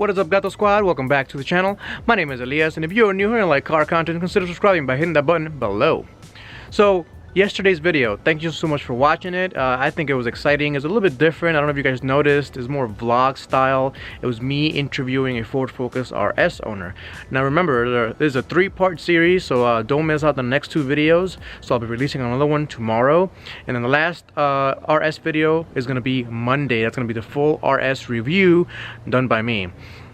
What is up, Gato Squad? Welcome back to the channel. My name is Elias, and if you are new here and like car content, consider subscribing by hitting that button below. So, yesterday's video, thank you so much for watching it. I think it was exciting. It's a little bit different. I don't know if you guys noticed. It's more vlog style. It was me interviewing a Ford Focus RS owner. Now remember, there's a 3-part series, so don't miss out the next 2 videos. So I'll be releasing another one tomorrow. And then the last RS video is going to be Monday. That's going to be the full RS review done by me.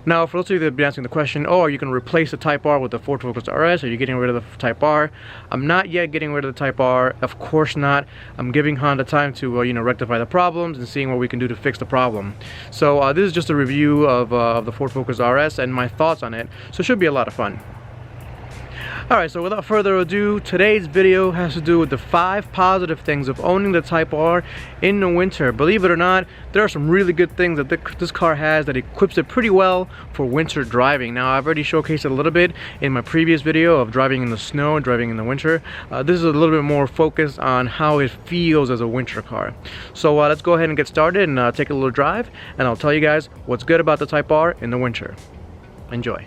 Now, for those of you that have been asking the question, oh, are you going to replace the Type R with the Ford Focus RS? Are you getting rid of the Type R? I'm not yet getting rid of the Type R. Of course not. I'm giving Honda time to, rectify the problems and seeing what we can do to fix the problem. So this is just a review of the Ford Focus RS and my thoughts on it. So it should be a lot of fun. Alright, so without further ado, today's video has to do with the 5 positive things of owning the Type R in the winter. Believe it or not, there are some really good things that this car has that equips it pretty well for winter driving. Now, I've already showcased it a little bit in my previous video of driving in the snow and driving in the winter. This is a little bit more focused on how it feels as a winter car. So let's go ahead and get started and take a little drive, and I'll tell you guys what's good about the Type R in the winter. Enjoy.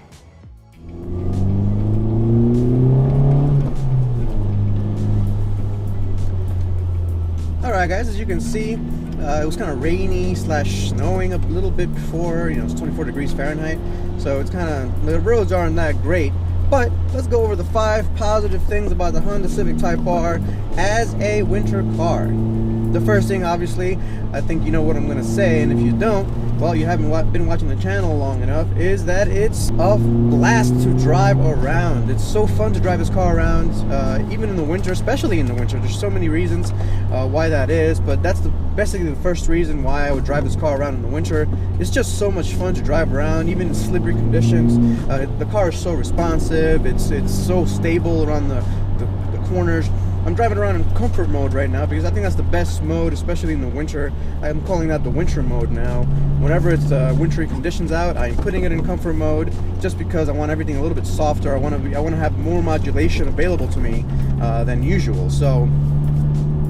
Alright guys, as you can see, it was kind of rainy / snowing a little bit before. It's 24 degrees Fahrenheit, so it's kind of, the roads aren't that great. But let's go over the 5 positive things about the Honda Civic Type R as a winter car. The first thing, obviously, I think you know what I'm going to say, and if you don't, well, you haven't been watching the channel long enough, is that it's a blast to drive around. It's so fun to drive this car around, even in the winter, especially in the winter. There's so many reasons why that is, but that's basically the first reason why I would drive this car around in the winter. It's just so much fun to drive around, even in slippery conditions. The car is so responsive, it's so stable around the corners. I'm driving around in comfort mode right now because I think that's the best mode, especially in the winter. I'm calling that the winter mode now. Whenever it's wintry conditions out, I'm putting it in comfort mode just because I want everything a little bit softer. I want to have more modulation available to me than usual. So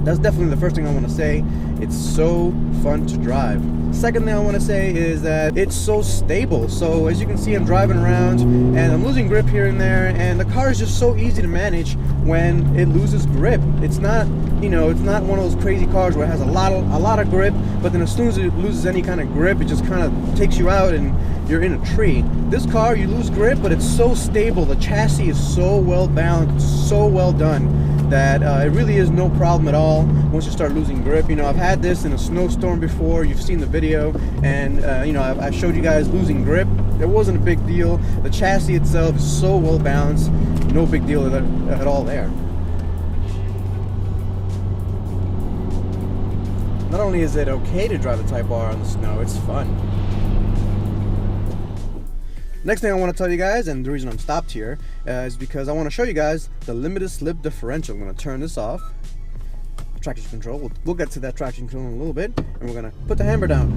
that's definitely the first thing I want to say. It's so fun to drive. Second thing I want to say is that it's so stable. So as you can see, I'm driving around and I'm losing grip here and there, and the car is just so easy to manage when it loses grip. It's not, it's not one of those crazy cars where it has a lot of grip, but then as soon as it loses any kind of grip, it just kind of takes you out and you're in a tree. This car, you lose grip, but it's so stable. The chassis is so well balanced, so well done, that it really is no problem at all once you start losing grip. I've had this in a snowstorm before. You've seen the video, and I showed you guys losing grip. It wasn't a big deal. The chassis itself is so well balanced, no big deal at all there. Not only is it okay to drive the Type R on the snow, it's fun. Next thing I want to tell you guys, and the reason I'm stopped here, is because I want to show you guys the limited slip differential. I'm going to turn this off. Traction control. We'll get to that traction control in a little bit, and we're going to put the hammer down.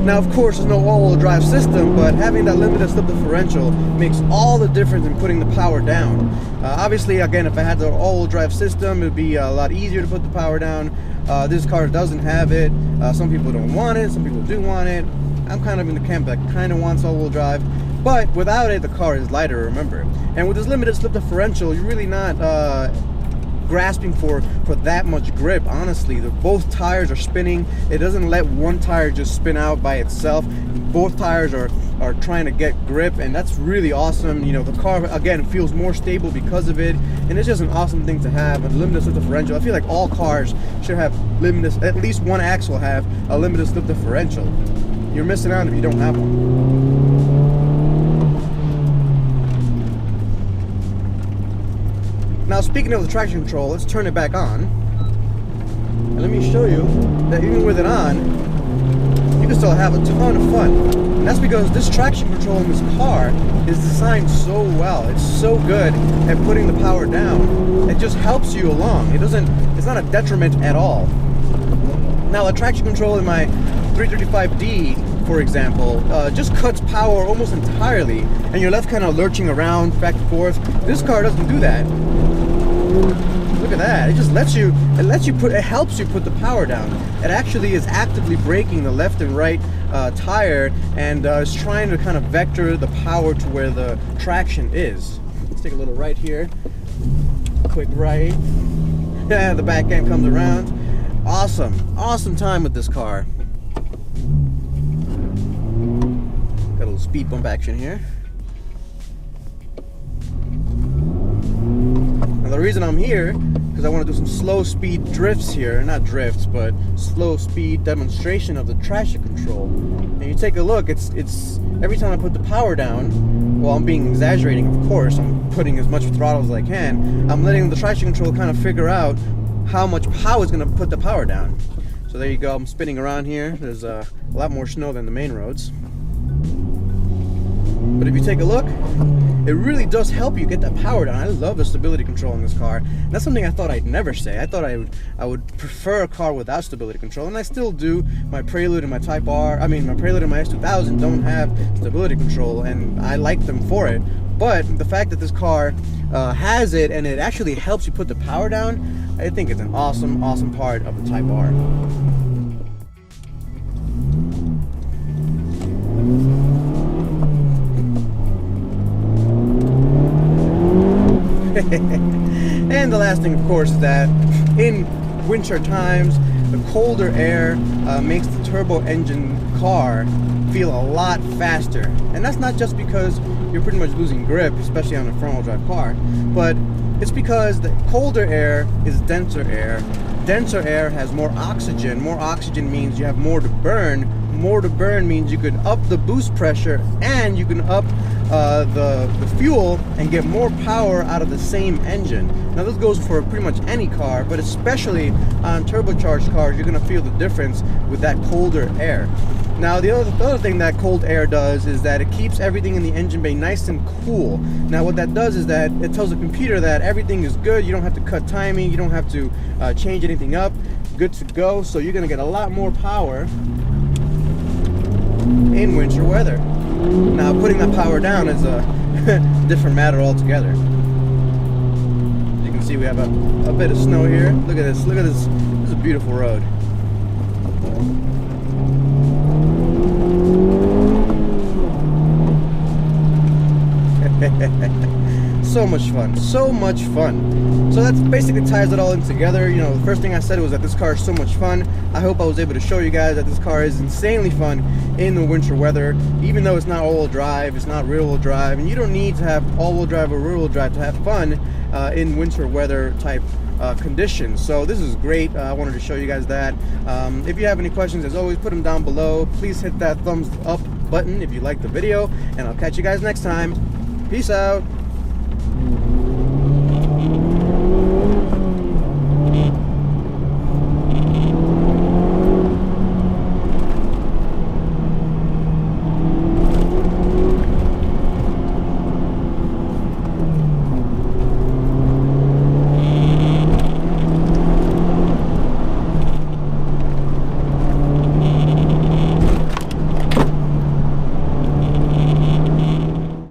Now, of course, there's no all-wheel drive system, but having that limited slip differential makes all the difference in putting the power down. Obviously, again, if I had the all-wheel drive system, it would be a lot easier to put the power down. This car doesn't have it. Some people don't want it, some people do want it. I'm kind of in the camp that kind of wants all-wheel drive, but without it, the car is lighter, remember. And with this limited slip differential, you're really not grasping for that much grip. Honestly, both tires are spinning. It doesn't let one tire just spin out by itself. Both tires are trying to get grip, and that's really awesome. The car, again, feels more stable because of it, and it's just an awesome thing to have. A limited slip differential. I feel like all cars should have limited, at least one axle have a limited slip differential. You're missing out if you don't have one. Now, speaking of the traction control, let's turn it back on. And let me show you that even with it on, you can still have a ton of fun. And that's because this traction control in this car is designed so well. It's so good at putting the power down. It just helps you along. It's not a detriment at all. Now, the traction control in my 335D, for example, just cuts power almost entirely, and you're left kind of lurching around back and forth. This car doesn't do that. Look Look at that. It just lets you, it helps you put the power down. It actually is actively braking the left and right tire, and is trying to kind of vector the power to where the traction is. Let's take a little right here. Quick right. Yeah, the back end comes around. Awesome time with this car. Got a little speed bump action here. Now the reason I'm here, because I want to do some slow speed drifts here. Not drifts, but slow speed demonstration of the traction control. And you take a look, it's every time I put the power down, well, I'm being exaggerating, of course. I'm putting as much throttle as I can. I'm letting the traction control kind of figure out how much power is going to put the power down. So there you go. I'm spinning around here. There's a lot more snow than the main roads. But if you take a look, it really does help you get that power down. I love the stability control in this car. That's something I thought I'd never say. I thought I would prefer a car without stability control, and I still do. My Prelude and my Type R, my Prelude and my S2000 don't have stability control, and I like them for it. But the fact that this car has it, and it actually helps you put the power down, I think it's an awesome part of the Type R. And the last thing, of course, is that in winter times, the colder air makes the turbo engine car feel a lot faster. And that's not just because you're pretty much losing grip, especially on a front-wheel drive car, but it's because the colder air is denser air. Denser air has more oxygen. More oxygen means you have more to burn. More to burn means you could up the boost pressure, and you can up the fuel and get more power out of the same engine. Now this goes for pretty much any car, but especially on turbocharged cars, you're going to feel the difference with that colder air. Now the other thing that cold air does is that it keeps everything in the engine bay nice and cool. Now what that does is that it tells the computer that everything is good. You don't have to cut timing, you don't have to change anything up. Good to go. So you're going to get a lot more power in winter weather. Now putting that power down is a different matter altogether. As you can see, we have a bit of snow here. Look at this. Look at this. This is a beautiful road. So much fun, so much fun. So that basically ties it all in together. You know, the first thing I said was that this car is so much fun. I hope I was able to show you guys that this car is insanely fun in the winter weather, even though it's not all-wheel drive, it's not rear-wheel drive, and you don't need to have all-wheel drive or rear-wheel drive to have fun in winter weather type conditions. So this is great. I wanted to show you guys that. If you have any questions, as always, put them down below. Please hit that thumbs up button if you like the video, and I'll catch you guys next time. Peace out.